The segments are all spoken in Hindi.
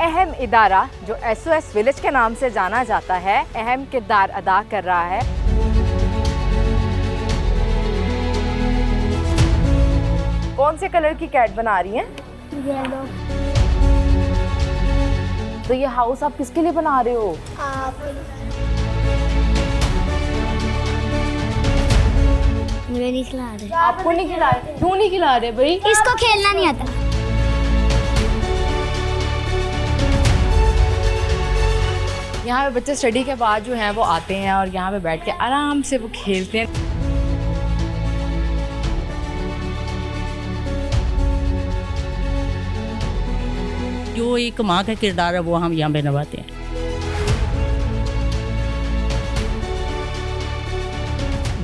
अहम इदारा जो SOS विलेज के नाम से जाना जाता है अहम किरदार अदा कर रहा है। कौन से कलर की कैट बना रही हैं? येलो। तो ये हाउस आप किसके लिए बना रहे हो? मुझे नहीं खिला रहे। आपको नहीं खिला रहे? क्यों नहीं खिला रहे भाई? इसको खेलना नहीं आता। यहाँ पे बच्चे स्टडी के बाद जो हैं वो आते हैं और यहाँ पे बैठ के आराम से वो खेलते हैं। जो एक माँ का किरदार है वो हम यहाँ पे निभाते हैं।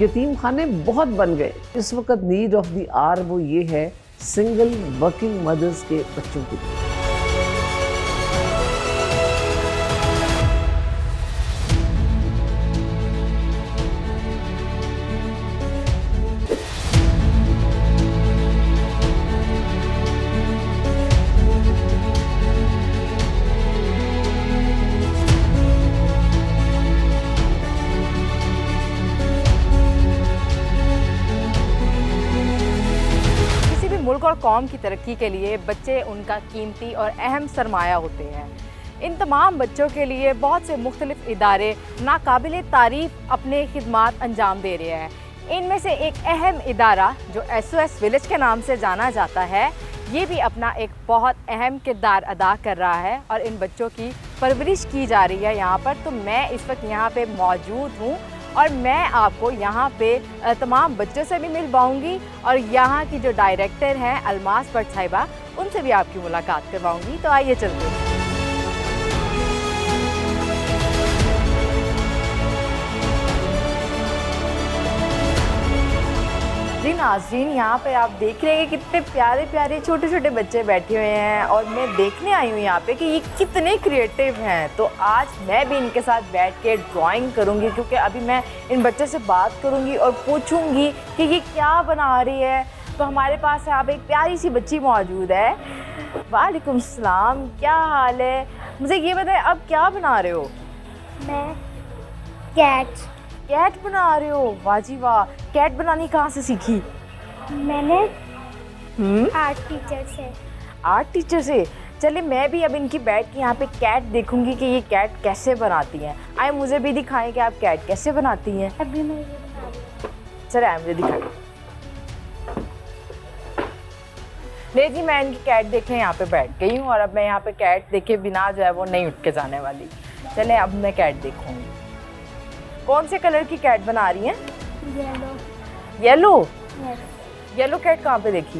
यतीम खाने बहुत बन गए। इस वक्त नीड ऑफ द आवर वो ये है सिंगल वर्किंग मदर्स के बच्चों की। मुल्क और कौम की तरक्की के लिए बच्चे उनका कीमती और अहम सरमाया होते हैं। इन तमाम बच्चों के लिए बहुत से मुख्तलिफ इदारे नाकाबिले तारीफ़ अपने खिदमात अंजाम दे रहे हैं। इनमें से एक अहम इदारा जो SOS विलेज के नाम से जाना जाता है, ये भी अपना एक बहुत अहम किरदार अदा कर रहा है और इन बच्चों की परवरिश की जा रही है यहाँ पर। तो मैं इस वक्त यहाँ पे मौजूद हूँ और मैं आपको यहाँ पे तमाम बच्चों से भी मिल पाऊँगी और यहाँ की जो डायरेक्टर हैं अलमास भट्ट साहिबा, उनसे भी आपकी मुलाकात करवाऊँगी। तो आइए चलते हैं। जी नाज़रीन, यहाँ पे आप देख रहे हैं कि कितने प्यारे प्यारे छोटे छोटे बच्चे बैठे हुए हैं और मैं देखने आई हूँ यहाँ पे कि ये कितने क्रिएटिव हैं। तो आज मैं भी इनके साथ बैठ के ड्राइंग करूँगी, क्योंकि अभी मैं इन बच्चों से बात करूँगी और पूछूँगी कि ये क्या बना रही है। तो हमारे पास यहाँ पे एक प्यारी सी बच्ची मौजूद है। वालेकुम सलाम, क्या हाल है? मुझे ये बताएं, अब क्या बना रहे हो? मैं कैट बना रहे हो? वाह जी वाह। कैट बनानी कहाँ से सीखी? मैंने आर्ट टीचर से। आर्ट टीचर से? चलिए मैं भी अब इनकी बैठ के यहाँ पे कैट देखूंगी कि ये कैट कैसे बनाती हैं। आए मुझे भी दिखाएं कि आप कैट कैसे बनाती हैं। अभी मैं ये बना रही हूँ। चले आए मुझे दिखाएं। ले जी, मैं इनकी कैट देखे यहाँ पे बैठ गई हूँ और अब मैं यहाँ पे कैट देखे बिना जो है वो नहीं उठ के जाने वाली। चले अब मैं कैट देखूंगी। कौन से कलर की कैट बना रही हैं? येलो। येलो कैट कहाँ पे देखी?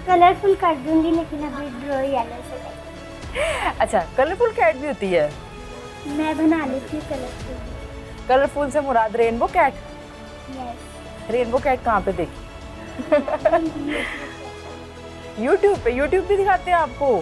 कलरफुल कर दूंगी, लेकिन अभी ड्रॉ येलो से। अच्छा, कलरफुल कैट भी होती है? मैं बना लेती हूँ कलरफुल। कलरफुल से मुराद rainbow cat? Yes. Rainbow cat कहाँ पे देखी? यूट्यूब पे? यूट्यूब पे दिखाते हैं आपको?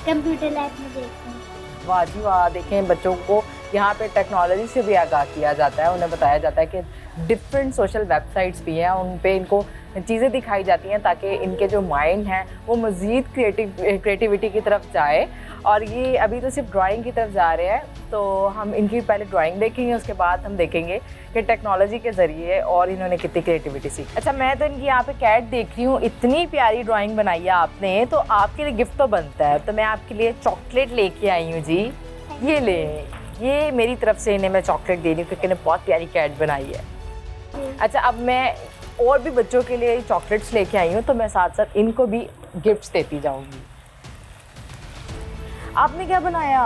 कंप्यूटर लैब में देखती हूँ। वाह जी वाह। देखें, बच्चों को यहाँ पे टेक्नोलॉजी से भी आगाह किया जाता है। उन्हें बताया जाता है कि डिफरेंट सोशल वेबसाइट्स भी हैं, उन पे इनको चीज़ें दिखाई जाती हैं ताकि इनके जो माइंड हैं वो मज़ीद क्रिएटिविटी की तरफ जाए। और ये अभी तो सिर्फ ड्राइंग की तरफ जा रहे हैं, तो हम इनकी पहले ड्राइंग देखेंगे, उसके बाद हम देखेंगे कि टेक्नोलॉजी के ज़रिए और इन्होंने कितनी क्रिएटिविटी सीखी। अच्छा, मैं तो इनकी यहाँ पे कैट देख रही हूँ, इतनी प्यारी ड्राइंग बनाई है आपने, तो आपके लिए गिफ्ट तो बनता है। तो मैं आपके लिए चॉकलेट लेके आई हूँ जी। ये ले, ये मेरी तरफ से इन्हें मैं चॉकलेट दे रही हूँ क्योंकि इन्हें बहुत प्यारी कैट बनाई है। अच्छा, अब मैं और भी बच्चों के लिए चॉकलेट्स लेके आई हूँ, तो मैं साथ साथ इनको भी गिफ्ट्स देती जाऊँगी। आपने क्या बनाया?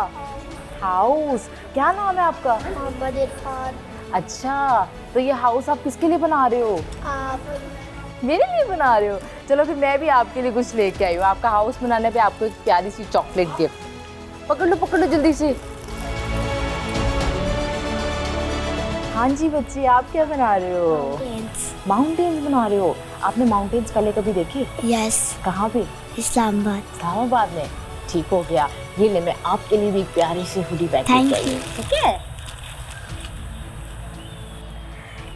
हाउस। क्या नाम है आपका? मोहम्मद इरफान। अच्छा, तो ये हाउस आप किसके लिए बना रहे हो? आप। मेरे लिए बना रहे हो? चलो फिर मैं भी आपके लिए कुछ लेके आई हूँ। आपका हाउस बनाने पे आपको एक प्यारी सी चॉकलेट गिफ्ट। पकड़ लो जल्दी से। हाँ जी बच्ची, आप क्या बना रहे हो? माउंटेन्स बना रहे हो? आपने माउंटेन्स पहले कभी देखे? यस। कहाँ पे? इस्लामाबाद में। ठीक हो गया। ये ले, मैं आपके लिए भी एक प्यारी सी हुडी पैक थैंक करके आई यू। हूँ, ठीक है?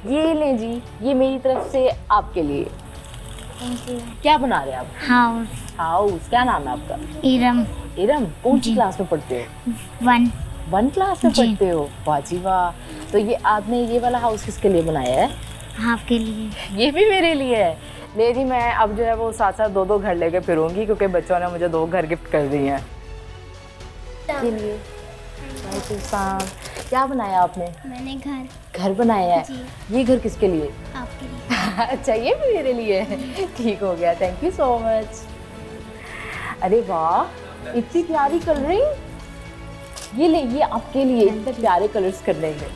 ये ले जी, ये मेरी तरफ से आपके लिए। Thank you. क्या बना रहे हैं आप? हाउस। हाउस। क्या नाम है आपका? इरम। इरम कौन सी जी। क्लास में पढ़ते हो? 1 क्लास में जी। पढ़ते हो? वाह जी वाह। तो ये आपने ये वाला हाउस किसके लिए बनाया है? हाफ के लिए। ये भी मेरे लिए है। ले जी, मैं अब जो है वो साथ साथ 2 घर लेके फिरूंगी क्योंकि बच्चों ने मुझे 2 घर गिफ्ट कर दिए हैं। के लिए वालेकुम सलाम। क्या बनाया आपने? मैंने घर बनाया है। जी। ये घर किसके लिए? आपके लिए। अच्छा, ये भी मेरे लिए है। ठीक हो गया, थैंक यू सो मच। अरे वाह, इतनी प्यारी कलरिंग। ये ले, ये आपके लिए इतने प्यारे कलर्स करने हैं।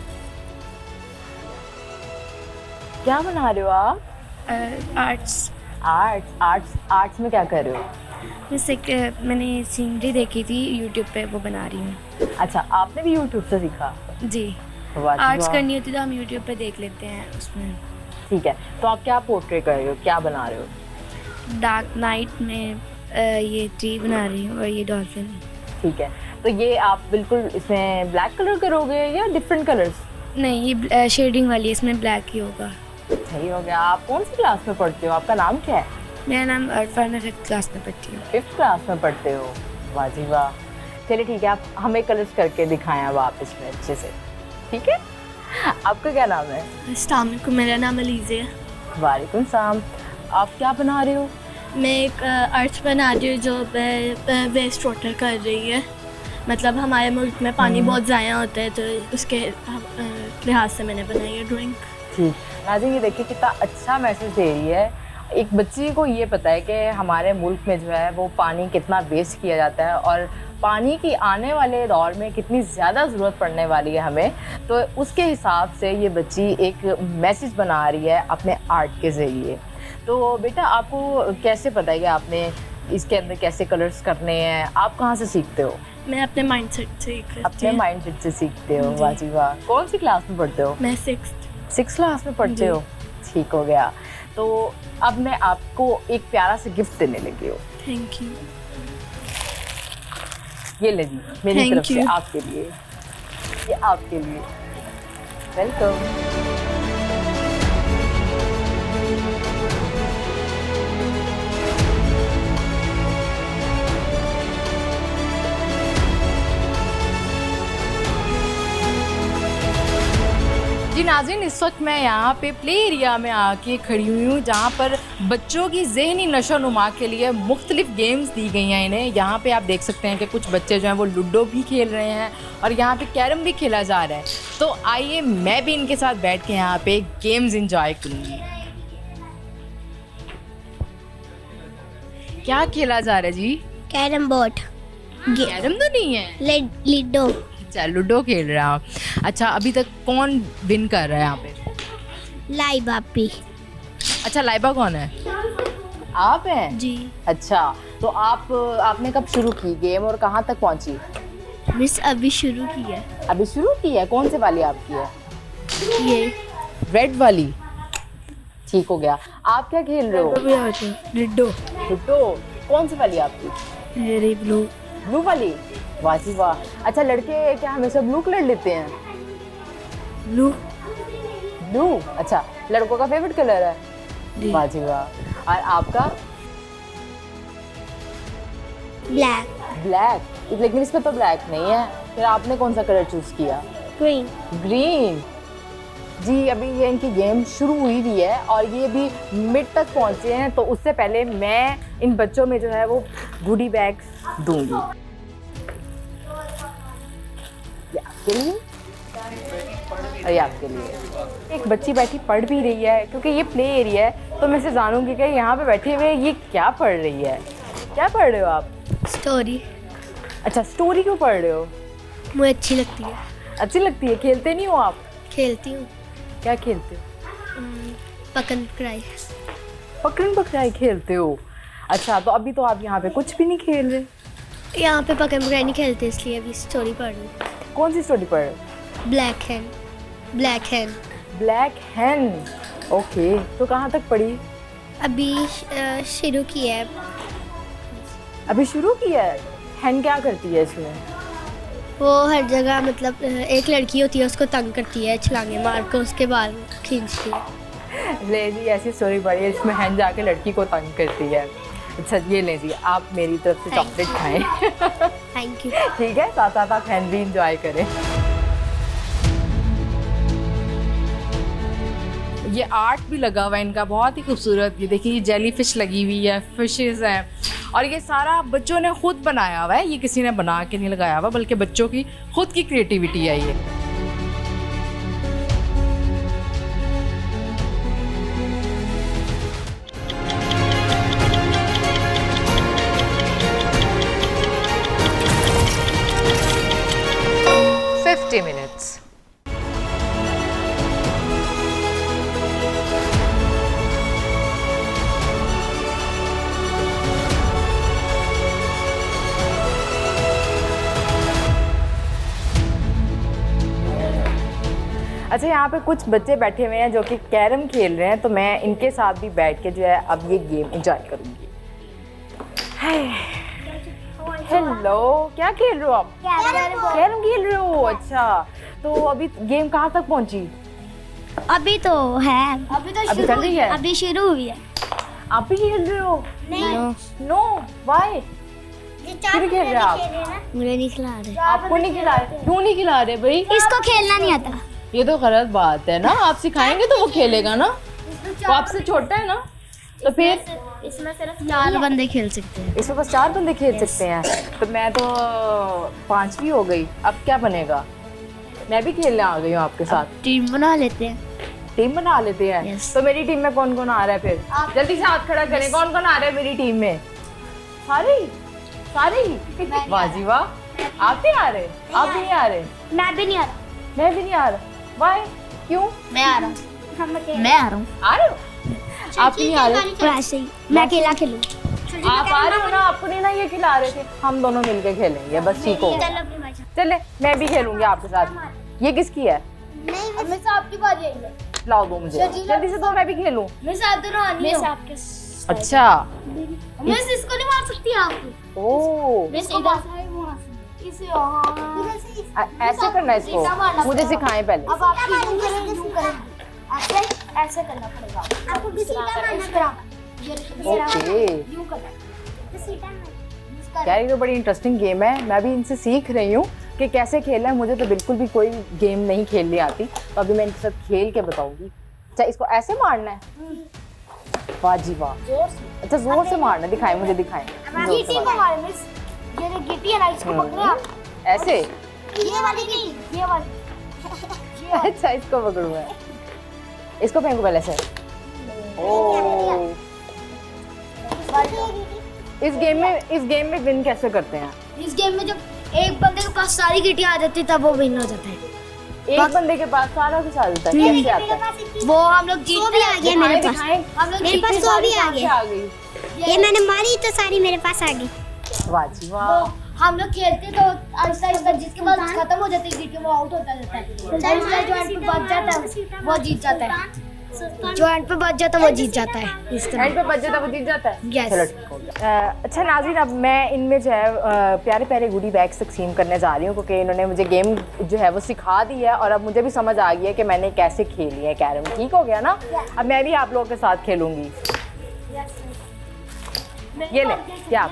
क्या बना रहे हो आप? आर्ट्स। आर्ट्स में क्या कर रहे हो? जैसे कि मैंने सीनरी देखी थी यूट्यूब पे, वो बना रही हूँ। अच्छा, आपने भी यूट्यूब से सीखा? जी। वाह जी आर्ट्स वाह। करनी होती तो हम यूट्यूब पे देख लेते हैं उसमें। ठीक है, तो आप क्या पोर्ट्रेट कर रहे हो, क्या बना रहे हो? डार्क नाइट में ये ट्री बना रही हूँ और ये डॉल्फिन। ठीक है, तो ये आप बिल्कुल इसमें ब्लैक कलर करोगे या डिफरेंट कलर्स? नहीं, ये शेडिंग वाली है, इसमें ब्लैक ही होगा। सही हो गया। आप कौन सी क्लास में पढ़ते हो? आपका नाम क्या है? मेरा नाम अरफा, मैं 5th क्लास में पढ़ती हूँ। 5th क्लास में पढ़ते हो? वाह जी वाह। चलिए ठीक है, आप हमें कलर्स करके दिखाएं अब आप इसमें अच्छे से, ठीक है? आपका क्या नाम है? अस्सलाम वालेकुम, मेरा नाम अलीज़े है। वालेकुम सलाम। आप क्या बना रहे हो? मैं एक आर्ट्स बना रही हूँ जो वेस्ट वाटर कर रही है। मतलब हमारे मुल्क में पानी बहुत ज़ाया होता है, तो उसके लिहाज से मैंने बनाई है ड्राइंग। ठीक। नाज़रीन, ये देखिए कितना अच्छा मैसेज दे रही है। एक बच्ची को ये पता है कि हमारे मुल्क में जो है वो पानी कितना वेस्ट किया जाता है और पानी की आने वाले दौर में कितनी ज़्यादा ज़रूरत पड़ने वाली है हमें, तो उसके हिसाब से ये बच्ची एक मैसेज बना रही है अपने आर्ट के ज़रिए। तो बेटा, आपको कैसे पता है कि आपने इसके अंदर कैसे कलर्स करने हैं? आप कहाँ से सीखते हो? मैं अपने माइंडसेट से सीख रही अपने हूँ। माइंडसेट से सीखते हो? जी। वाह जी वाह। कौन सी क्लास में पढ़ते हो? मैं 6th। 6th क्लास में पढ़ते जी। हो? ठीक हो गया। तो अब मैं आपको एक प्यारा सा गिफ्ट देने लगी हूँ। Thank you. ये ले जी, मेरी Thank तरफ से you. आपके लिए, ये आपके लिए। वेलकम। जी नाज़रीन, इस वक्त मैं यहाँ पे प्ले एरिया में आके खड़ी हुई हूँ जहाँ पर बच्चों की ज़हनी नशोनुमा के लिए मुख्तलिफ़ गेम्स दी गई हैं इन्हें। यहाँ पे आप देख सकते हैं कि कुछ बच्चे जो हैं वो लूडो भी खेल रहे हैं और यहाँ पे कैरम भी खेला जा रहा है। तो आइए मैं भी इनके साथ बैठ के यहाँ पे गेम्स इंजॉय करूँगी। क्या खेला जा रहा है जी? Carrom board. कैरम तो नहीं है, लिडो। अच्छा लूडो खेल रहे हैं आप। अच्छा, अभी तक कौन विन कर रहा है यहाँ पे? लाइव आपी। अच्छा, लाइबा कौन है? आप हैं? जी। अच्छा, तो आपने कब शुरू की गेम और कहाँ तक पहुँची? मिस अभी शुरू की है अभी शुरू की है? कौन से वाली आपकी है? ये। रेड वाली। ठीक हो गया। आप क्या खेल रहे हो? लिडो। लूडो। कौन सी वाली आपकी? मेरी ब्लू। ब्लू वाली। वाह जी वाह। अच्छा, लड़के क्या हमेशा ब्लू कलर लेते हैं? ब्लू। ब्लू। अच्छा, लड़कों का फेवरेट कलर है? जी। वाह जी वाह। और आपका? ब्लैक। ब्लैक। लेकिन इसमें तो ब्लैक नहीं है, फिर आपने कौन सा कलर चूज किया? ग्रीन। ग्रीन। जी, अभी ये इनकी गेम शुरू हुई भी है और ये भी मिड तक पहुंचे हैं, तो उससे पहले मैं इन बच्चों में जो है वो गुडी बैग्स दूंगी। ये आपके लिए और ये आपके लिए। एक बच्ची बैठी पढ़ भी रही है क्योंकि ये प्ले एरिया है, तो मैं से जानूंगी कि यहाँ पे बैठे हुए ये क्या पढ़ रही है। क्या पढ़ रहे हो आप? स्टोरी। अच्छा, स्टोरी क्यों पढ़ रहे हो? मुझे अच्छी लगती है। अच्छी लगती है। खेलते नहीं हो आप? खेलती हूँ। क्या खेलते हो? पकड़ पकड़ाई। पकड़न पकड़ाई खेलते हो? अच्छा, तो अभी तो आप यहाँ पे कुछ भी नहीं खेल रहे। यहाँ पे पकड़ पकड़ाई नहीं खेलते, इसलिए अभी स्टोरी पढ़ रही हूँ। कौन सी स्टोरी पढ़ रहे हो? ब्लैक हैन। ब्लैक हैन। ब्लैक हैन। ओके, तो कहाँ तक पढ़ी? अभी शुरू की है। अभी शुरू किया है। हैन क्या करती है इसमें? वो हर जगह मतलब एक लड़की होती है, उसको तंग करती है, छलांगे मार कर उसके बाल खींचती है। ले जी, ऐसी स्टोरी पढ़ी है जिसमें हैन जाके लड़की को तंग करती है। अच्छा ये ले जी, आप मेरी तरफ से चॉकलेट खाएं। Thank you. ठीक है, साथ साथ आप हैंड भी इंजॉय करें। ये आर्ट भी लगा हुआ है इनका, बहुत ही खूबसूरत। ये देखिए, ये जेली फिश लगी हुई है, फिशेस हैं, और ये सारा बच्चों ने खुद बनाया हुआ है। ये किसी ने बना के नहीं लगाया हुआ, बल्कि बच्चों की खुद की क्रिएटिविटी है ये। minutes. अच्छा, यहाँ पे कुछ बच्चे बैठे हुए हैं जो कि कैरम खेल रहे हैं, तो मैं इनके साथ भी बैठ के जो है अब ये गेम एंजॉय करूँगी। हेलो, क्या खेल रहे हो आप? कैरम खेल रहे हो? अच्छा, तो अभी गेम कहाँ तक पहुँची? अभी तो है, अभी चल रही है, अभी शुरू हुई है। आप भी खेल रहे हो? No, why? क्यों खेल रहे आप? मुझे नहीं खिला रहे। आपको नहीं खिला रहे? क्यों नहीं खिला रहे भाई? इसको खेलना नहीं आता। ये तो गलत बात है ना, आप सिखाएंगे तो वो खेलेगा ना। वो आपसे छोटा है ना, तो फिर इसमें सिर्फ 4 बंदे खेल सकते हैं। इसमें बस 4 बंदे खेल सकते हैं। तो मैं तो 5वीं हो गई, अब क्या बनेगा? मैं भी खेलने आ गई हूँ आपके साथ। टीम बना लेते हैं। टीम बना लेते हैं। Yes. तो मेरी टीम में कौन कौन आ रहा है फिर? जल्दी से हाथ खड़ा करें, कौन कौन आ रहा है मेरी टीम में? सारे वाह जी वाह, आप नहीं आ रहे? आप भी नहीं आ रहे? मैं भी नहीं आ रहा। मैं भी नहीं आ रहा। वाई? क्यों? मैं आ रहा हूँ। मैं आ रहा हूँ। आ रहे हो? आप नहीं आ रहे? तो ऐसे ही मैं अकेला खेलूँ। आप आ रहे हो ना, आपको नहीं ना ये खिला रहे थे। हम दोनों मिलके खेलेंगे, बस ठीक हो। चले, मैं भी खेलूंगी आपके साथ। ये किसकी है? नहीं, आपकी बारी है। लाओ दो मुझे, जल्दी से दो, मैं भी खेलूं। मैं साथ रानी हूं। अच्छा, मैं इसको नहीं मार सकती आप। ओह, मैं सीधा इसे ऐसे करना है इसको, मुझे सिखाएं पहले। अब आप यूं करें, ऐसे करना पड़ेगा आपको। ओके, यूं करना। यार ये तो बड़ी इंटरेस्टिंग गेम है। मैं भी इनसे सीख रही हूँ कि कैसे खेलना है। मुझे तो बिल्कुल भी कोई गेम नहीं खेलनी आती, तो अभी मैं इनके साथ खेल के बताऊंगी। अच्छा, इसको ऐसे मारना है? वाह जी वाह, अच्छा जोर से मारना। दिखाएं, मुझे दिखाएं। गिट्टी को मारे मिस, ये गिट्टी है ना, इसको पकड़े आप ऐसे। ये वाली गिट्टी, ये वाली। अच्छा, इसको पकड़ू मैं, इसको फेंकू पहले से। ओह, इस गेम में विन कैसे करते हैं? इस गेम में जब एक बंदे के पास सारी गिट्टियां आ जाती है तब वो विन हो जाता है। एक बंदे के पास सारा कुछ आ जाता है, कैसे आता है? वो हम लोग जीत भी आ गया मेरे पास। हम लोग मेरे पास वो भी आ गया। ये मैंने मारी तो सारी मेरे पास आ गई। वाह जी वाह। हम लोग खेलते तो आहिस्ता आहिस्ता जिसके पास खत्म हो जाती है गिट्टी वो आउट होता जाता है। जो एंड पे बच जाता है वो जीत जाता है। जो एंड पे बच जाता है वो जीत जाता है। इस तरह एंड पे बच जाता है वो जीत जाता है। Yes. चलो ठीक हो गया। अच्छा नाज़रीन, अब मैं इनमें जो है प्यारे प्यारे गुडी बैग्स तकसीम करने जा रही हूँ, क्योंकि इन्होंने मुझे गेम जो है वो सिखा दी है और अब मुझे भी समझ आ गई है कि मैंने कैसे खेली है कैरम। ठीक हो गया ना? अब मैं भी आप लोगों के साथ खेलूँगी। ये ले, क्या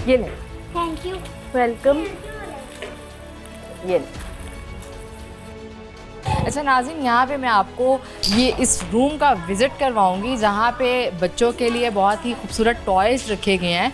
ये ले। Thank you. वेलकम। ये ले। अच्छा नाज़रीन, यहाँ पे मैं आपको ये इस रूम का विज़िट करवाऊँगी जहाँ पे बच्चों के लिए बहुत ही खूबसूरत टॉयज़ रखे गए हैं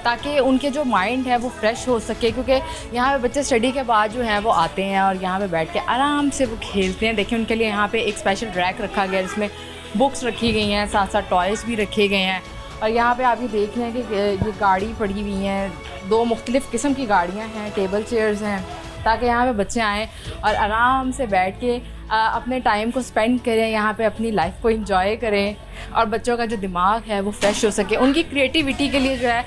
ताकि उनके जो माइंड है वो फ्रेश हो सके, क्योंकि यहाँ पे बच्चे स्टडी के बाद जो हैं वो आते हैं और यहाँ पे बैठ के आराम से वो खेलते हैं। देखिए, उनके लिए यहाँ पे एक स्पेशल रैक रखा गया है जिसमें बुक्स रखी गई हैं, साथ साथ टॉयज़ भी रखे गए हैं। और यहाँ पे आप ये देख रहे हैं कि ये गाड़ी पड़ी हुई हैं, 2 मुख्तलिफ़ किस्म की गाड़ियाँ हैं, टेबल चेयर्स हैं, ताकि यहाँ पे बच्चे आएँ और आराम से बैठ के अपने टाइम को स्पेंड करें, यहाँ पे अपनी लाइफ को एंजॉय करें और बच्चों का जो दिमाग है वो फ्रेश हो सके। उनकी क्रिएटिविटी के लिए जो है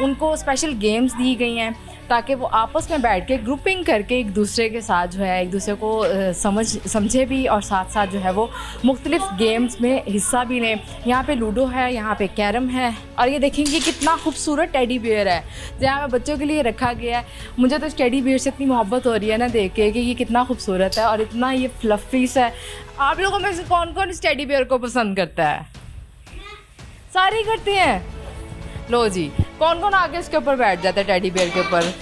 उनको स्पेशल गेम्स दी गई हैं ताकि वो आपस में बैठ के ग्रुपिंग करके एक दूसरे के साथ जो है एक दूसरे को समझे भी और साथ साथ जो है वो मुख्तलिफ गेम्स में हिस्सा भी लें। यहाँ पे लूडो है, यहाँ पे कैरम है और ये देखेंगे कितना खूबसूरत टेडी बियर है जहाँ पे बच्चों के लिए रखा गया है। मुझे तो इस टेडी बियर से इतनी मोहब्बत हो रही है ना देख के कि ये कितना खूबसूरत है और इतना ये फ्लफी सा है। आप लोगों में से कौन कौन इस टेडी बियर को पसंद करता है? सारे ही करते हैं। लो जी, कौन कौन आगे इसके ऊपर बैठ जाता है टेडी बियर के ऊपर?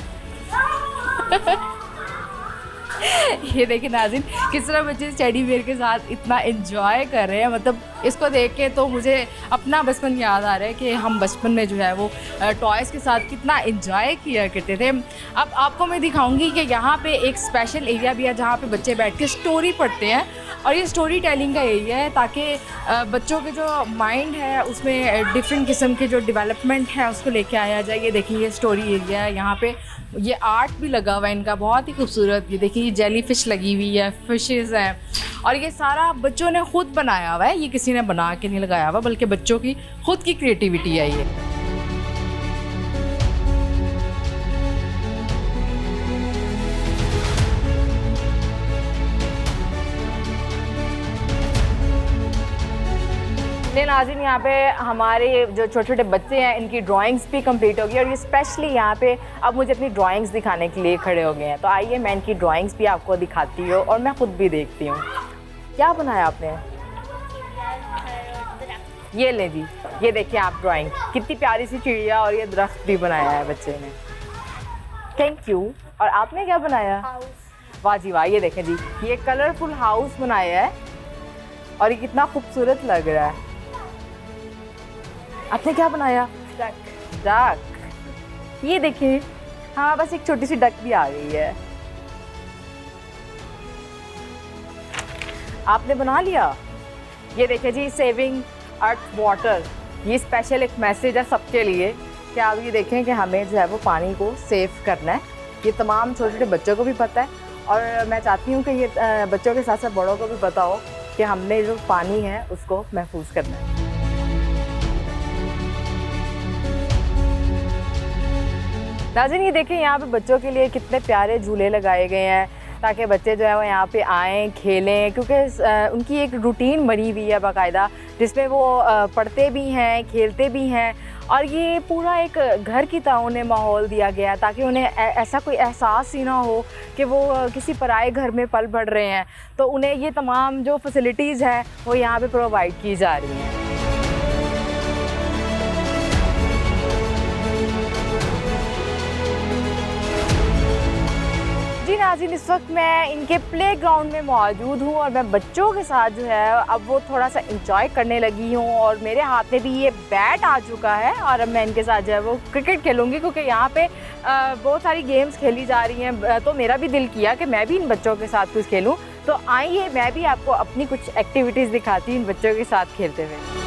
ये देखिए नाज़रीन किस तरह बच्चे इस टेडी बियर के साथ इतना एंजॉय कर रहे हैं। मतलब इसको देख के तो मुझे अपना बचपन याद आ रहा है कि हम बचपन में जो है वो टॉयज़ के साथ कितना एंजॉय किया करते थे। अब आपको मैं दिखाऊंगी कि यहाँ पे एक स्पेशल एरिया भी है जहाँ पे बच्चे बैठ के स्टोरी पढ़ते हैं और ये स्टोरी टेलिंग का एरिया है ताकि बच्चों के जो माइंड है उसमें डिफरेंट किस्म के जो डेवलपमेंट है उसको लेके आया जाए। ये देखिए ये स्टोरी एरिया है, यहाँ पे ये आर्ट भी लगा हुआ है इनका बहुत ही खूबसूरत। ये देखिए ये जेली फिश लगी हुई है, फिशेस हैं और ये सारा बच्चों ने खुद बनाया हुआ है। ये किसी ने बना के नहीं लगाया हुआ बल्कि बच्चों की खुद की क्रिएटिविटी है ये। नाज़रीन यहाँ पे हमारे जो छोटे छोटे बच्चे हैं इनकी ड्राइंग्स भी कंप्लीट हो गई और ये स्पेशली यहाँ पे अब मुझे अपनी ड्राइंग्स दिखाने के लिए खड़े हो गए हैं। तो आइए मैं इनकी ड्राइंग्स भी आपको दिखाती हूँ और मैं खुद भी देखती हूँ। क्या बनाया आपने? ये ले जी, ये देखिए आप ड्राइंग कितनी प्यारी सी चिड़िया और ये दरख्त भी बनाया है बच्चे ने। Thank you. और आपने क्या बनाया? वाह जी वाह, ये देखें जी ये कलरफुल हाउस बनाया है और ये कितना खूबसूरत लग रहा है। आपने क्या बनाया? डक। ये देखिए, हाँ बस एक छोटी सी डक भी आ गई है। आपने बना लिया? ये देखिए जी सेविंग अर्थ वाटर, ये स्पेशल एक मैसेज है सबके लिए कि आप ये देखें कि हमें जो है वो पानी को सेव करना है। ये तमाम छोटे छोटे बच्चों को भी पता है और मैं चाहती हूँ कि ये बच्चों के साथ साथ बड़ों को भी पता हो कि हमने जो पानी है उसको महफूज करना है। नाज़रीन ये देखें यहाँ पे बच्चों के लिए कितने प्यारे झूले लगाए गए हैं ताकि बच्चे जो है वो यहाँ पे आएँ खेलें, क्योंकि उनकी एक रूटीन बनी हुई है बाकायदा जिसमें वो पढ़ते भी हैं खेलते भी हैं और ये पूरा एक घर की तरह उन्हें माहौल दिया गया ताकि उन्हें ऐसा कोई एहसास ही ना हो कि वो किसी पराए घर में पल बढ़ रहे हैं। तो उन्हें ये तमाम जो फैसिलिटीज़ हैं वो यहाँ पे प्रोवाइड की जा रही हैं। जी नाज़रीन इस वक्त मैं इनके प्लेग्राउंड में मौजूद हूँ और मैं बच्चों के साथ जो है अब वो थोड़ा सा इंजॉय करने लगी हूँ और मेरे हाथ में भी ये बैट आ चुका है और अब मैं इनके साथ जो है वो क्रिकेट खेलूँगी क्योंकि यहाँ पे बहुत सारी गेम्स खेली जा रही हैं। तो मेरा भी दिल किया कि मैं भी इन बच्चों के साथ कुछ खेलूँ। तो आइए मैं भी आपको अपनी कुछ एक्टिविटीज़ दिखाती हूँ इन बच्चों के साथ खेलते हुए।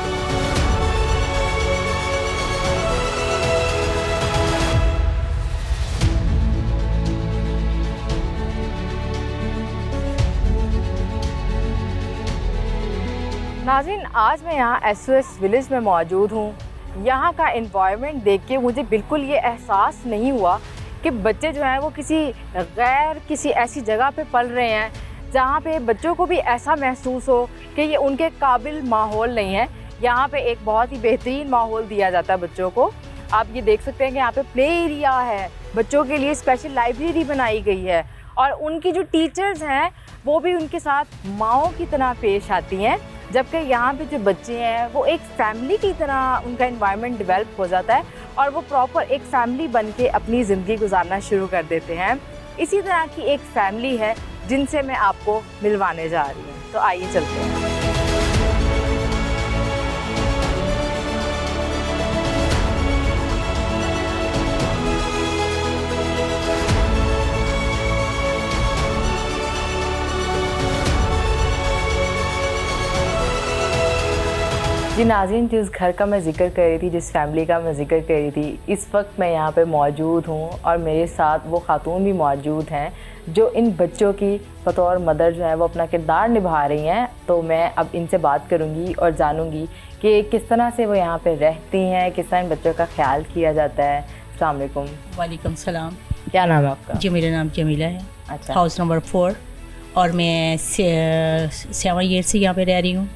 नाज़रीन आज मैं यहाँ SOS विलेज में मौजूद हूँ। यहाँ का एनवायरनमेंट देख के मुझे बिल्कुल ये एहसास नहीं हुआ कि बच्चे जो हैं वो किसी ऐसी जगह पे पल रहे हैं जहाँ पे बच्चों को भी ऐसा महसूस हो कि ये उनके काबिल माहौल नहीं है। यहाँ पे एक बहुत ही बेहतरीन माहौल दिया जाता है बच्चों को। आप ये देख सकते हैं कि यहाँ पे प्ले एरिया है, बच्चों के लिए स्पेशल लाइब्रेरी बनाई गई है और उनकी जो टीचर्स हैं वो भी उनके साथ माँओं की तरह पेश आती हैं, जबकि यहाँ पे जो बच्चे हैं वो एक फैमिली की तरह उनका एनवायरनमेंट डेवलप हो जाता है और वो प्रॉपर एक फैमिली बन के अपनी ज़िंदगी गुजारना शुरू कर देते हैं। इसी तरह की एक फैमिली है जिनसे मैं आपको मिलवाने जा रही हूँ। तो आइए चलते हैं। जी नाज़रीन जिस घर का मैं ज़िक्र कर रही थी, जिस फैमिली का मैं ज़िक्र कर रही थी, इस वक्त मैं यहाँ पे मौजूद हूँ और मेरे साथ वो ख़ातून भी मौजूद हैं जो इन बच्चों की बतौर मदर जो है वो अपना किरदार निभा रही हैं। तो मैं अब इनसे बात करूँगी और जानूँगी कि किस तरह से वो यहाँ पे रहती हैं, किस तरह इन बच्चों का ख्याल किया जाता है। अस्सलाम वालेकुम। वालेकुम सलाम क्या नाम है आपका? जी, मेरा नाम जमीला है। अच्छा। हाउस नंबर 4 और मैं 7 ईयर से यहाँ पे रह रही हूँ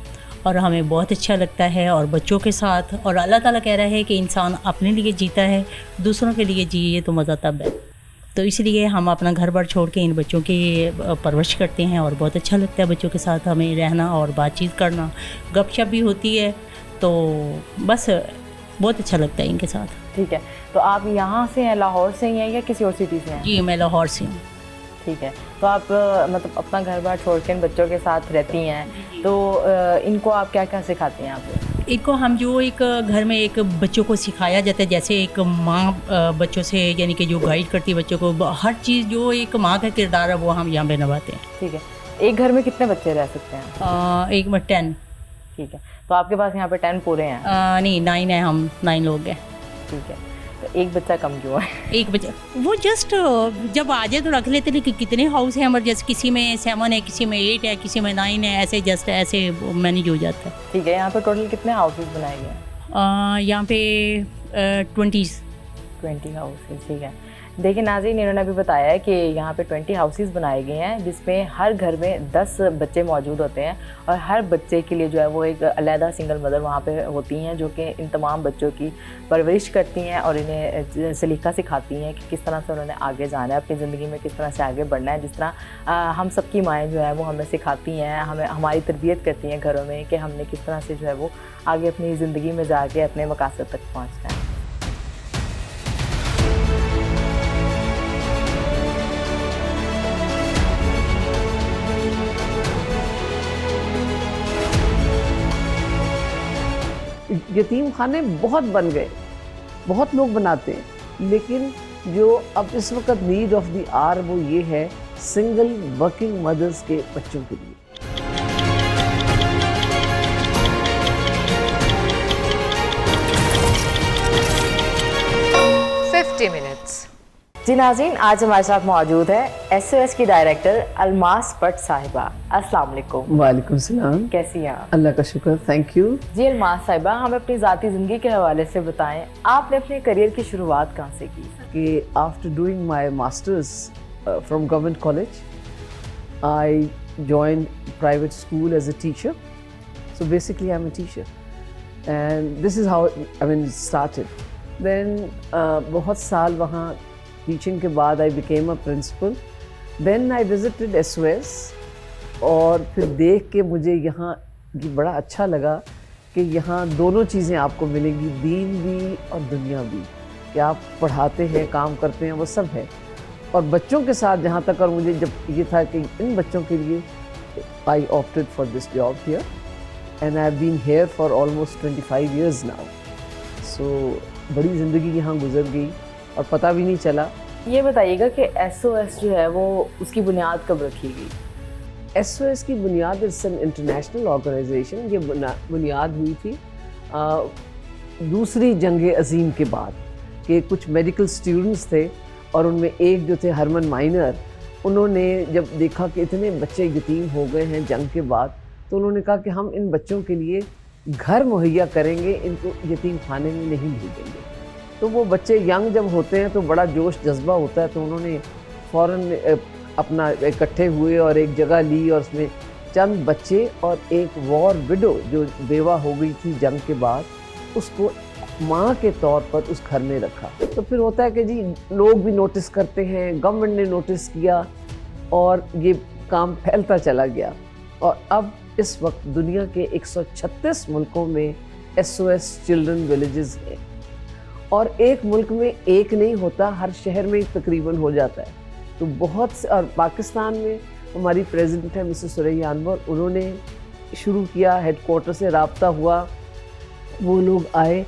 और हमें बहुत अच्छा लगता है और बच्चों के साथ। और अल्लाह ताला कह रहा है कि इंसान अपने लिए जीता है, दूसरों के लिए जिए तो मज़ा तब है। तो इसलिए हम अपना घर बार छोड़ के इन बच्चों की परवरिश करते हैं और बहुत अच्छा लगता है बच्चों के साथ हमें रहना और बातचीत करना, गपशप भी होती है, तो बस बहुत अच्छा लगता है इनके साथ। ठीक है, तो आप यहाँ से हैं, लाहौर से ही हैं या किसी और सिटी से हैं? जी, मैं लाहौर से हूँ। ठीक है, तो आप मतलब अपना घर बार छोड़ के इन बच्चों के साथ रहती हैं, तो इनको आप क्या क्या सिखाते हैं आप? इनको हम जो एक घर में एक बच्चों को सिखाया जाता है, जैसे एक माँ बच्चों से यानी कि जो गाइड करती है बच्चों को, हर चीज़ जो एक माँ का किरदार है वो हम यहाँ पे निभाते हैं। ठीक है, एक घर में कितने बच्चे रह सकते हैं? एक में 10। ठीक है, तो आपके पास यहाँ पे 10 पूरे हैं? नहीं, 9 है, हम 9 लोग हैं। ठीक है, तो एक बच्चा कम क्यों है? एक बच्चा वो जस्ट जब आ जाए तो रख लेते, लेकिन कितने हाउस हैं हमारे, जैसे किसी में 7 है, किसी में 8 है, किसी में 9 है, ऐसे जस्ट ऐसे मैनेज हो जाता है। ठीक है, यहाँ पे टोटल कितने हाउसेज बनाए गए हैं? यहाँ पे 20 हाउसेज। ठीक है, देखिए नाज़रीन, इन्होंने भी बताया है कि यहाँ पे 20 हाउसेस बनाए गए हैं, जिसमें हर घर में 10 बच्चे मौजूद होते हैं और हर बच्चे के लिए जो है वो एक अलहदा सिंगल मदर वहाँ पे होती हैं, जो कि इन तमाम बच्चों की परवरिश करती हैं और इन्हें सलीका सिखाती हैं कि किस तरह से उन्होंने आगे जाना है, अपनी ज़िंदगी में किस तरह से आगे बढ़ना है। जिस तरह हम सबकी माएँ जो है वो हमें सिखाती हैं, हमें हमारी तरबियत करती हैं घरों में कि हमने किस तरह से जो है वो आगे अपनी ज़िंदगी में जाके अपने मकासद तक पहुँचना है। यतीम खाने बहुत बन गए, बहुत लोग बनाते हैं, लेकिन जो अब इस वक्त नीड ऑफ द आवर वो ये है सिंगल वर्किंग मदर्स के बच्चों के लिए। जी नाज़रीन, आज हमारे साथ मौजूद है SOS की डायरेक्टर अलमास भट्ट साहिबा। अस्सलाम वालेकुम। वालेकुम सलाम। कैसी हैं आप? अल्लाह का शुक्र, थैंक यू। जी अलमास साहिबा, हमें अपनी ज़ाती ज़िंदगी के हवाले से बताएं, आपने अपने करियर की शुरुआत कहाँ से की? कि after doing my masters from government college I joined private school as a teacher, so basically I am a teacher and this is how I mean started. Then बहुत साल वहाँ टीचिंग के बाद I became a principal, then I visited SOS और फिर देख के मुझे यहाँ बड़ा अच्छा लगा कि यहाँ दोनों चीज़ें आपको मिलेंगी, दीन भी और दुनिया भी, कि आप पढ़ाते हैं, काम करते हैं, वो सब है। और बच्चों के साथ जहाँ तक, और मुझे जब ये था कि इन बच्चों के लिए I opted for this job here and I have been here for almost 25 years now. So बड़ी ज़िंदगी यहाँ गुजर गई और पता भी नहीं चला। ये बताइएगा कि SOS जो है वो उसकी बुनियाद कब रखी गई? SOS की बुनियाद इस इंटरनेशनल ऑर्गेनाइजेशन, ये बुनियाद हुई थी दूसरी जंग अज़ीम के बाद, कि कुछ मेडिकल स्टूडेंट्स थे और उनमें एक जो थे हरमन माइनर, उन्होंने जब देखा कि इतने बच्चे यतीम हो गए हैं जंग के बाद, तो उन्होंने कहा कि हम इन बच्चों के लिए घर मुहैया करेंगे, इनको यतीम खाने में नहीं भेजेंगे। तो वो बच्चे यंग जब होते हैं तो बड़ा जोश जज्बा होता है, तो उन्होंने फ़ौरन अपना इकट्ठे हुए और एक जगह ली और उसमें चंद बच्चे और एक वॉर विडो जो बेवा हो गई थी जंग के बाद, उसको माँ के तौर पर उस घर में रखा। तो फिर होता है कि जी लोग भी नोटिस करते हैं, गवर्नमेंट ने नोटिस किया और ये काम फैलता चला गया। और अब इस वक्त दुनिया के 136 मुल्कों में SOS चिल्ड्रन विलेजेस हैं और एक मुल्क में एक नहीं होता, हर शहर में तकरीबन हो जाता है। तो बहुत से, और पाकिस्तान में हमारी प्रेसिडेंट है मिसेस सुरैया अनवर, उन्होंने शुरू किया, हेडक्वार्टर से रब्ता हुआ, वो लोग आए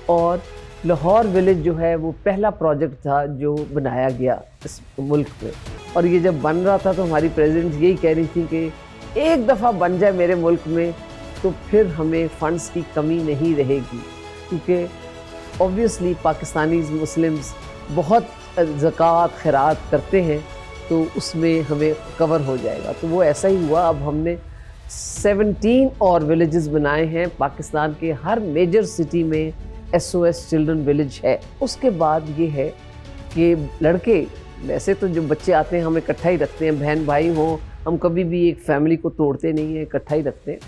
और लाहौर विलेज जो है वो पहला प्रोजेक्ट था जो बनाया गया इस मुल्क में। और ये जब बन रहा था तो हमारी प्रेसिडेंट यही कह रही थी कि एक दफ़ा बन जाए मेरे मुल्क में तो फिर हमें फ़ंड्स की कमी नहीं रहेगी, क्योंकि ऑब्वियसली पाकिस्तानी मुस्लिम्स बहुत ज़कात खैरात करते हैं तो उसमें हमें कवर हो जाएगा। तो वो ऐसा ही हुआ। अब हमने 17 और विलेजेस बनाए हैं पाकिस्तान के हर मेजर सिटी में, SOS चिल्ड्रन विलेज है। उसके बाद ये है कि लड़के, वैसे तो जो बच्चे आते हैं हम इकट्ठा ही रखते हैं, बहन भाई हो, हम कभी भी एक फैमिली को तोड़ते नहीं हैं, इकट्ठा ही रखते हैं।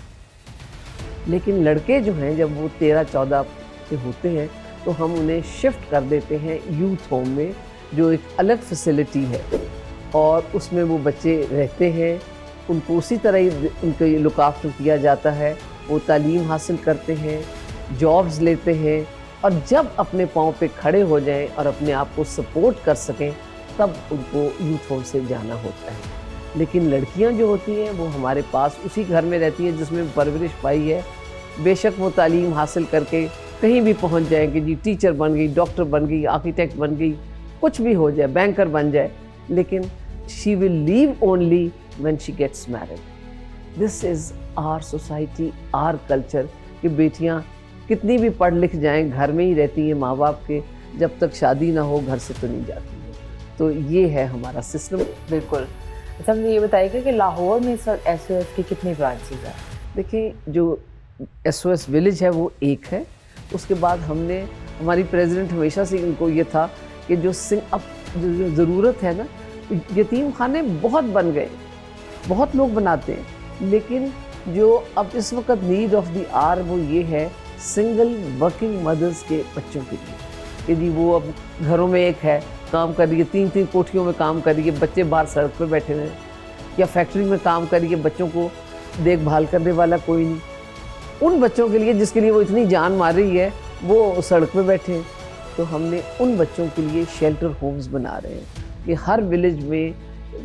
लेकिन लड़के जो हैं जब वो 13-14 के होते हैं तो हम उन्हें शिफ्ट कर देते हैं यूथ होम में, जो एक अलग फैसिलिटी है और उसमें वो बच्चे रहते हैं। उनको उसी तरह ही उनको लुक आफ्टर किया जाता है, वो तालीम हासिल करते हैं, जॉब्स लेते हैं और जब अपने पाँव पे खड़े हो जाएं और अपने आप को सपोर्ट कर सकें तब उनको यूथ होम से जाना होता है। लेकिन लड़कियां जो होती हैं वो हमारे पास उसी घर में रहती हैं जिसमें परवरिश पाई है। बेशक वो तालीम हासिल करके कहीं भी पहुंच जाएंगे जी, टीचर बन गई, डॉक्टर बन गई, आर्किटेक्ट बन गई, कुछ भी हो जाए, बैंकर बन जाए, लेकिन she will leave only when she gets married. This is our society, our culture कि बेटियां कितनी भी पढ़ लिख जाएं घर में ही रहती हैं माँ बाप के, जब तक शादी ना हो घर से तो नहीं जाती हैं। तो ये है हमारा सिस्टम। बिल्कुल। अच्छा, मुझे ये बताइएगा कि लाहौर में इस वक्त SOS की कितनी ब्रांचेज हैं? देखिए, जो SOS विलेज है वो एक है। उसके बाद हमने, हमारी प्रेसिडेंट हमेशा से इनको ये था कि जो अब जो ज़रूरत है ना, यतीम खाने बहुत बन गए, बहुत लोग बनाते हैं, लेकिन जो अब इस वक्त नीड ऑफ द आवर वो ये है सिंगल वर्किंग मदर्स के बच्चों के लिए कि जी वो अब घरों में एक है, काम कर रही है, 3-3 कोठियों में काम कर रही है, बच्चे बाहर सड़क पर बैठे हुए हैं, या फैक्ट्री में काम कर रही है, बच्चों को देखभाल करने वाला कोई नहीं। उन बच्चों के लिए जिसके लिए वो इतनी जान मार रही है वो सड़क पे बैठे हैं। तो हमने उन बच्चों के लिए शेल्टर होम्स बना रहे हैं कि हर विलेज में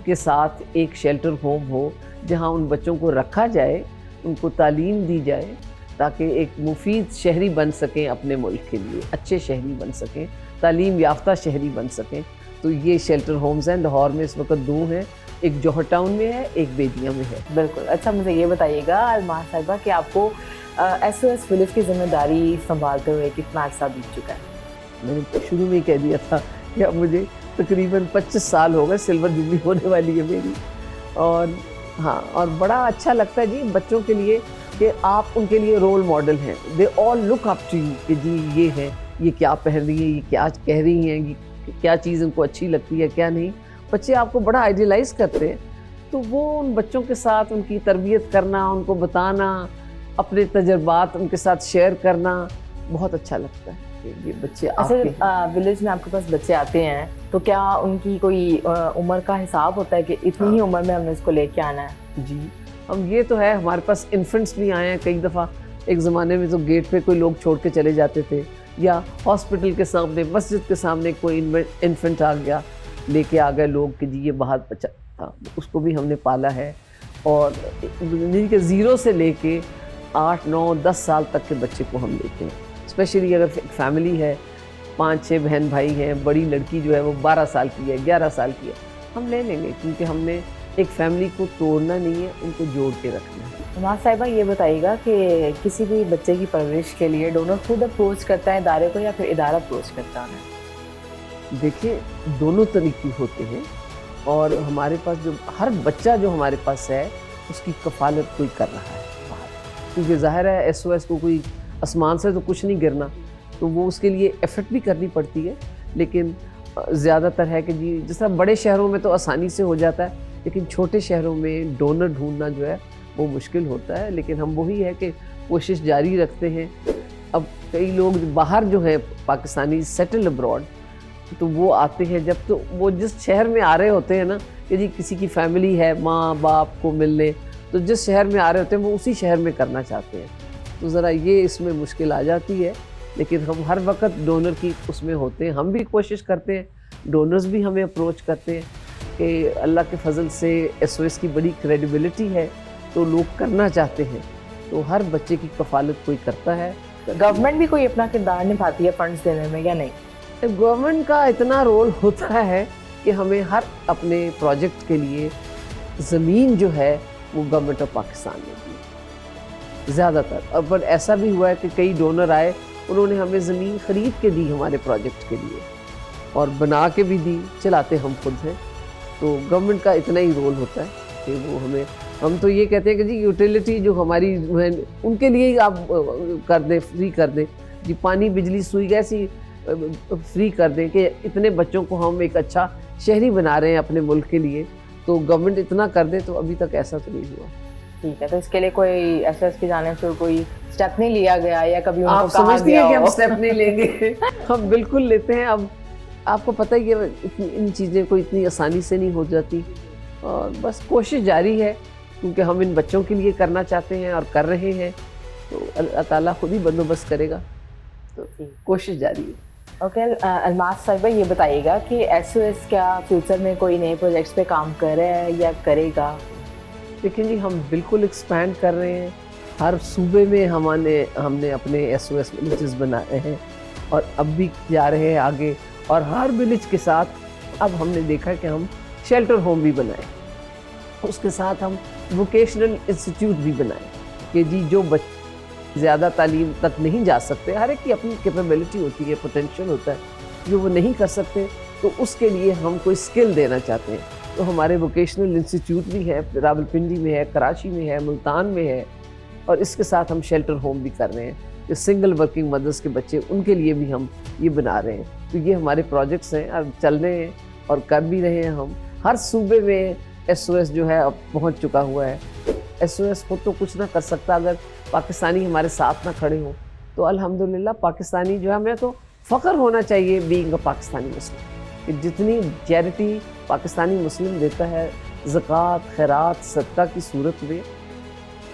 के साथ एक शेल्टर होम हो जहां उन बच्चों को रखा जाए, उनको तालीम दी जाए ताकि एक मुफीद शहरी बन सकें, अपने मुल्क के लिए अच्छे शहरी बन सकें, तालीम याफ्ता शहरी बन सकें। तो ये शेल्टर होम्स हैं। लाहौर में इस वक्त 2 हैं, एक जौहर टाउन में है, एक बेदिया में है। बिल्कुल। अच्छा, मुझे ये बताइएगा अलमास साहिबा कि आपको SOS विलेज की जिम्मेदारी संभालते हुए कितना अर्सा बीत चुका है? मैंने शुरू में ही कह दिया था कि अब मुझे तकरीबन 25 साल हो गए, सिल्वर जुबली होने वाली है मेरी। और हाँ, और बड़ा अच्छा लगता है जी बच्चों के लिए कि आप उनके लिए रोल मॉडल हैं। They all look up to you कि जी ये है, ये क्या पहन रही है, ये क्या कह रही हैं, ये क्या चीज़ उनको अच्छी लगती है, क्या नहीं। बच्चे आपको बड़ा आइडियलाइज़ करते हैं। तो वो उन बच्चों के साथ उनकी तरबियत करना, उनको बताना, अपने तजर्बात उनके साथ शेयर करना बहुत अच्छा लगता है कि ये बच्चे अच्छा, विलेज में आपके पास बच्चे आते हैं तो क्या उनकी कोई उम्र का हिसाब होता है कि इतनी ही उम्र में हमने इसको लेके आना है? जी, हम ये तो है, हमारे पास इन्फेंट्स भी आए हैं कई दफ़ा। एक ज़माने में तो गेट पे कोई लोग छोड़ के चले जाते थे, या हॉस्पिटल के सामने, मस्जिद के सामने कोई इन्फेंट आ गया, लेके आ गए लोग कि जी ये बाहर बच्चा था, उसको भी हमने पाला है। और जिनके 0 से लेके 8, 9, 10 साल तक के बच्चे को हम लेते हैं। स्पेशली अगर फैमिली है, 5-6 बहन भाई हैं, बड़ी लड़की जो है वो 12 साल की है, 11 साल की है, हम ले लेंगे, क्योंकि हमने एक फैमिली को तोड़ना नहीं है, उनको जोड़ के रखना है। अलमास साहिबा, ये बताइएगा कि किसी भी बच्चे की परवरिश के लिए डोनर खुद अप्रोच करता है इदारे को या फिर इदारा अप्रोच करता है? देखिए, दोनों तरीके होते हैं। और हमारे पास जो हर बच्चा जो हमारे पास है उसकी कफ़ालत कोई कर रहा है बाहर, क्योंकि ज़ाहिर है SOS को कोई आसमान से तो कुछ नहीं गिरना, तो वो उसके लिए एफर्ट भी करनी पड़ती है। लेकिन ज़्यादातर है कि जी जिस तरह बड़े शहरों में तो आसानी से हो जाता है, लेकिन छोटे शहरों में डोनर ढूंढना जो है वो मुश्किल होता है। लेकिन हम वही है कि कोशिश जारी रखते हैं। अब कई लोग बाहर जो है पाकिस्तानी सेटल अब्रॉड, तो वो आते हैं जब, तो वो जिस शहर में आ रहे होते हैं ना, यदि किसी की फैमिली है, माँ बाप को मिलने, तो जिस शहर में आ रहे होते हैं वो उसी शहर में करना चाहते हैं। तो ज़रा ये इसमें मुश्किल आ जाती है। लेकिन हम हर वक्त डोनर की उसमें होते हैं, हम भी कोशिश करते हैं, डोनर्स भी हमें अप्रोच करते हैं कि अल्लाह के फजल से SOS की बड़ी क्रेडिबिलिटी है, तो लोग करना चाहते हैं, तो हर बच्चे की कफ़ालत कोई करता है। गवर्नमेंट भी कोई अपना किरदार निभाती है फंड्स देने में या नहीं? गवर्नमेंट का इतना रोल होता है कि हमें हर अपने प्रोजेक्ट के लिए ज़मीन जो है वो गवर्नमेंट ऑफ पाकिस्तान ने दी ज़्यादातर। और पर ऐसा भी हुआ है कि कई डोनर आए, उन्होंने हमें ज़मीन ख़रीद के दी हमारे प्रोजेक्ट के लिए, और बना के भी दी, चलाते हम खुद हैं। तो गवर्नमेंट का इतना ही रोल होता है कि वो हमें, हम तो ये कहते हैं कि जी यूटिलिटी जो हमारी है उनके लिए ही आप कर दें, फ्री कर दें, जी पानी बिजली सुई गैस ही फ्री कर दें कि इतने बच्चों को हम एक अच्छा शहरी बना रहे हैं अपने मुल्क के लिए, तो गवर्नमेंट इतना कर दे, तो अभी तक ऐसा तो नहीं हुआ। ठीक है, तो इसके लिए कोई एसओएस की जाने से कोई स्टेप नहीं लिया गया या कभी उनको आप कहा समझती गया हैं कि हम हो? स्टेप नहीं लेंगे? हम बिल्कुल लेते हैं। अब आपको पता ही है इन चीज़ें को इतनी आसानी से नहीं हो जाती, और बस कोशिश जारी है, क्योंकि हम इन बच्चों के लिए करना चाहते हैं और कर रहे हैं, तो अल्लाह ताला खुद ही बंदोबस्त करेगा, तो कोशिश जारी है। ओके, अलमास साहिबा ये बताइएगा कि एसओएस क्या फ्यूचर में कोई नए प्रोजेक्ट्स पे काम कर रहा है या करेगा? देखिए जी, हम बिल्कुल एक्सपैंड कर रहे हैं। हर सूबे में हमने अपने एसओएस विलेजेस बनाए हैं और अब भी जा रहे हैं आगे, और हर विलेज के साथ अब हमने देखा कि हम शेल्टर होम भी बनाए, उसके साथ हम वोकेशनल इंस्टीट्यूट भी बनाए कि जी जो बच्चे ज़्यादा तालीम तक नहीं जा सकते, हर एक की अपनी कैपेबिलिटी होती है, पोटेंशियल होता है, जो वो नहीं कर सकते, तो उसके लिए हम कोई स्किल देना चाहते हैं। तो हमारे वोकेशनल इंस्टीट्यूट भी है, रावलपिंडी में है, कराची में है, मुल्तान में है, और इसके साथ हम शेल्टर होम भी कर रहे हैं कि सिंगल वर्किंग मदर्स के बच्चे, उनके लिए भी हम ये बना रहे हैं। तो ये हमारे प्रोजेक्ट्स हैं, अब चल रहे हैं और कर भी रहे हैं। हम हर सूबे में एसओएस जो है अब पहुंच चुका हुआ है। एसओएस खुद तो कुछ ना कर सकता अगर पाकिस्तानी हमारे साथ ना खड़े हों, तो अल्हम्दुलिल्लाह पाकिस्तानी जो है, हमें तो फ़ख्र होना चाहिए बीइंग अ पाकिस्तानी मुस्लिम, कि जितनी चैरिटी पाकिस्तानी मुस्लिम देता है, ज़कात, खैरात, सदका की सूरत में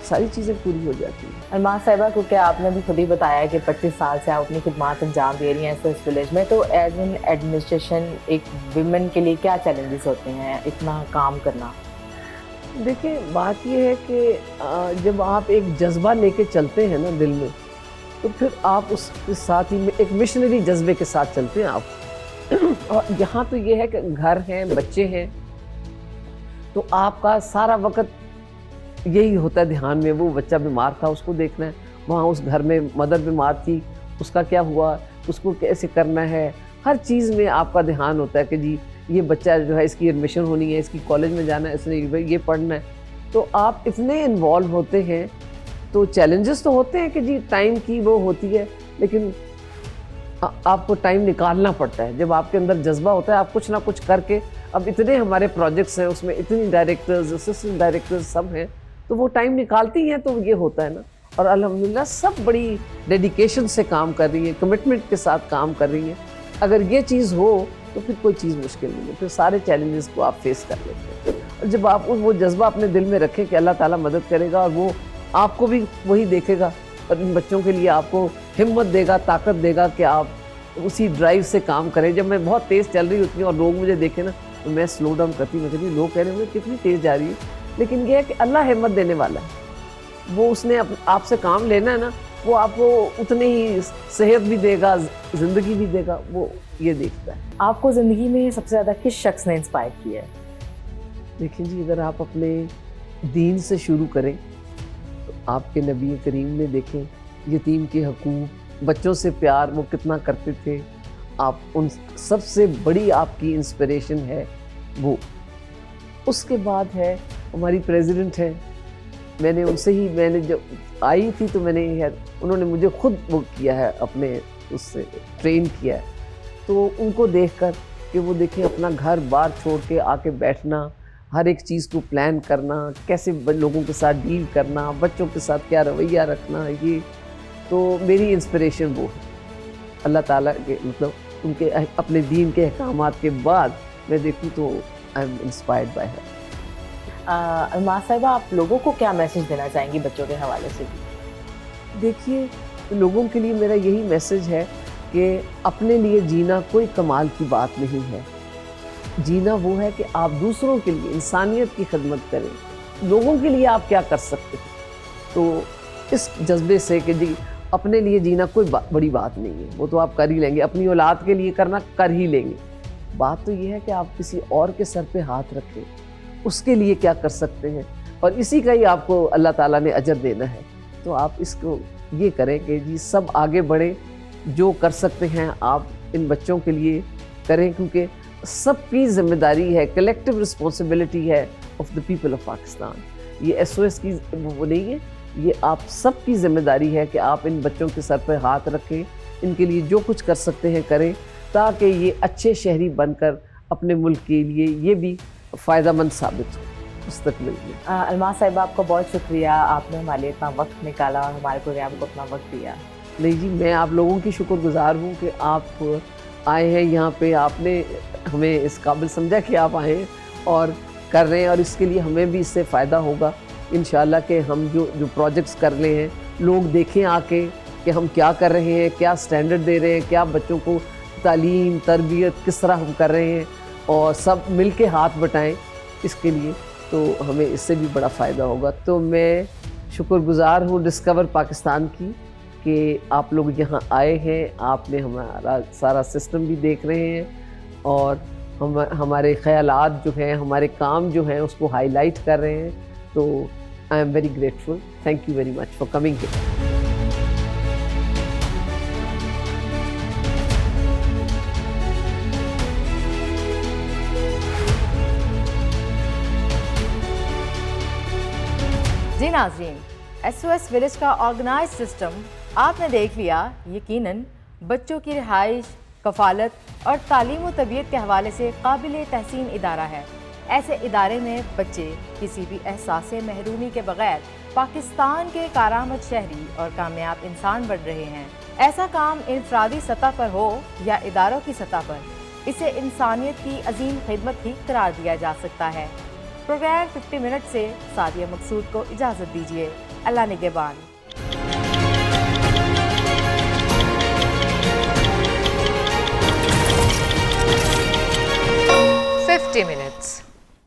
सारी चीज़ें पूरी हो जाती हैं। अलमास साहिबा को क्या आपने भी खुद ही बताया कि 25 साल से आप अपनी खिदमात अंजाम दे रही हैं एसओएस विलेज में, तो एज एन एडमिनिस्ट्रेशन एक विमेन के लिए क्या चैलेंजेस होते हैं इतना काम करना? देखिए, बात यह है कि जब आप एक जज्बा लेके चलते हैं ना दिल में, तो फिर आप उसके साथ ही एक मिशनरी जज्बे के साथ चलते हैं आप। और यहाँ तो ये है कि घर हैं, बच्चे हैं, तो आपका सारा वक्त यही होता है ध्यान में, वो बच्चा बीमार था उसको देखना है, वहाँ उस घर में मदर बीमार थी उसका क्या हुआ, उसको कैसे करना है, हर चीज़ में आपका ध्यान होता है कि जी ये बच्चा जो है इसकी एडमिशन होनी है, इसकी कॉलेज में जाना है, इसने ये पढ़ना है। तो आप इतने इन्वॉल्व होते हैं, तो चैलेंजेस तो होते हैं कि जी टाइम की वो होती है, लेकिन आपको टाइम निकालना पड़ता है। जब आपके अंदर जज्बा होता है, आप कुछ ना कुछ करके, अब इतने हमारे प्रोजेक्ट्स हैं, उसमें इतनी डायरेक्टर्स, असिस्टेंट डायरेक्टर्स सब हैं, तो वो टाइम निकालती हैं, तो ये होता है ना। और अल्हम्दुलिल्लाह सब बड़ी डेडिकेशन से काम कर रही है, कमिटमेंट के साथ काम कर रही है। अगर ये चीज़ हो तो फिर कोई चीज़ मुश्किल नहीं है, फिर सारे चैलेंजेस को आप फेस कर लेते हैं। और जब आप वो जज्बा अपने दिल में रखें कि अल्लाह ताला मदद करेगा, और वो आपको भी वही देखेगा, और इन बच्चों के लिए आपको हिम्मत देगा, ताकत देगा कि आप उसी ड्राइव से काम करें। जब मैं बहुत तेज़ चल रही होती हूँ और लोग मुझे देखें ना, तो मैं स्लो डाउन करती, मैं कहती लोग कह रहे होंगे कितनी तेज़ जा रही है, लेकिन ये है कि अल्लाह हिम्मत देने वाला है। वो उसने आपसे काम लेना है ना, वो आपको उतनी ही सेहत भी देगा, ज़िंदगी भी देगा, वो ये देखता है। आपको ज़िंदगी में सबसे ज़्यादा किस शख्स ने इंस्पायर किया है? देखिए जी, अगर आप अपने दीन से शुरू करें, तो आपके नबी करीम ने देखें यतीम के हकूक़, बच्चों से प्यार वो कितना करते थे। आप उन सबसे बड़ी आपकी इंस्पिरेशन है वो। उसके बाद है हमारी प्रेसिडेंट है, मैंने उनसे ही, मैंने जब आई थी तो उन्होंने मुझे खुद वो किया है, अपने उससे ट्रेन किया है। तो उनको देखकर कि वो देखें अपना घर बार छोड़ के आके बैठना, हर एक चीज़ को प्लान करना, कैसे लोगों के साथ डील करना, बच्चों के साथ क्या रवैया रखना, ये तो मेरी इंस्पिरेशन वो है। अल्लाह ताला के मतलब उनके अपने दीन के अहकामात के बाद मैं देखूँ तो आई एम इंस्पायर्ड बाय हर। अलमास साहिबा, आप लोगों को क्या मैसेज देना चाहेंगी बच्चों के हवाले से भी? देखिए, लोगों के लिए मेरा यही मैसेज है कि अपने लिए जीना कोई कमाल की बात नहीं है। जीना वो है कि आप दूसरों के लिए इंसानियत की खिदमत करें। लोगों के लिए आप क्या कर सकते हैं, तो इस जज्बे से कि जी अपने लिए जीना कोई बड़ी बात नहीं है, वो तो आप कर ही लेंगे, अपनी औलाद के लिए करना कर ही लेंगे। बात तो ये है कि आप किसी और के सर पे हाथ रखें, उसके लिए क्या कर सकते हैं, और इसी का ही आपको अल्लाह ताला ने अजर देना है। तो आप इसको ये करें कि जी सब आगे बढ़े, जो कर सकते हैं आप इन बच्चों के लिए करें, क्योंकि सबकी जिम्मेदारी है, कलेक्टिव रिस्पॉन्सिबिलिटी है of the people of Pakistan. ये एसओएस की वो नहीं है ये आप सबकी जिम्मेदारी है कि आप इन बच्चों के सर पर हाथ रखें, इनके लिए जो कुछ कर सकते हैं करें, ताकि ये अच्छे शहरी बनकर अपने मुल्क के लिए ये भी फ़ायदेमंद साबित हो मुस्तकबिल में। अलमास साहिबा, आपका बहुत शुक्रिया, आपने हमारे लिए इतना वक्त निकाला और हमारे प्रोग्राम को इतना वक्त दिया। नहीं जी, मैं आप लोगों की शुक्रगुजार हूँ कि आप आए हैं यहाँ पे, आपने हमें इस काबिल समझा कि आप आए हैं और कर रहे हैं, और इसके लिए हमें भी इससे फ़ायदा होगा इंशाल्लाह कि हम जो प्रोजेक्ट्स कर रहे हैं लोग देखें आके कि हम क्या कर रहे हैं, क्या स्टैंडर्ड दे रहे हैं, क्या बच्चों को तालीम तरबियत किस तरह हम कर रहे हैं, और सब मिल के हाथ बटाएँ इसके लिए, तो हमें इससे भी बड़ा फ़ायदा होगा। तो मैं शुक्रगुजार हूँ डिस्कवर पाकिस्तान की कि आप लोग यहाँ आए हैं, आपने हमारा सारा सिस्टम भी देख रहे हैं और हमारे ख़यालात जो हैं, हमारे काम जो हैं उसको हाईलाइट कर रहे हैं। तो I am very grateful, thank you very much for coming here. जी नाज़रीन, SOS विलेज का ऑर्गेनाइज सिस्टम आपने देख लिया। यकीनन बच्चों की रिहाइश, कफ़ालत और तालीम व तरबियत के हवाले से काबिल तहसीन इदारा है। ऐसे इदारे में बच्चे किसी भी एहसास से महरूमी के बगैर पाकिस्तान के कारामद शहरी और कामयाब इंसान बन रहे हैं। ऐसा काम इंफरादी सतह पर हो या इदारों की सतह पर, इसे इंसानियत की अजीम खिदमत ही करार दिया जा सकता है। प्रोग्राम 50 मिनट से सादिया मकसूद को इजाज़त दीजिए। अल्लाह निगहबान।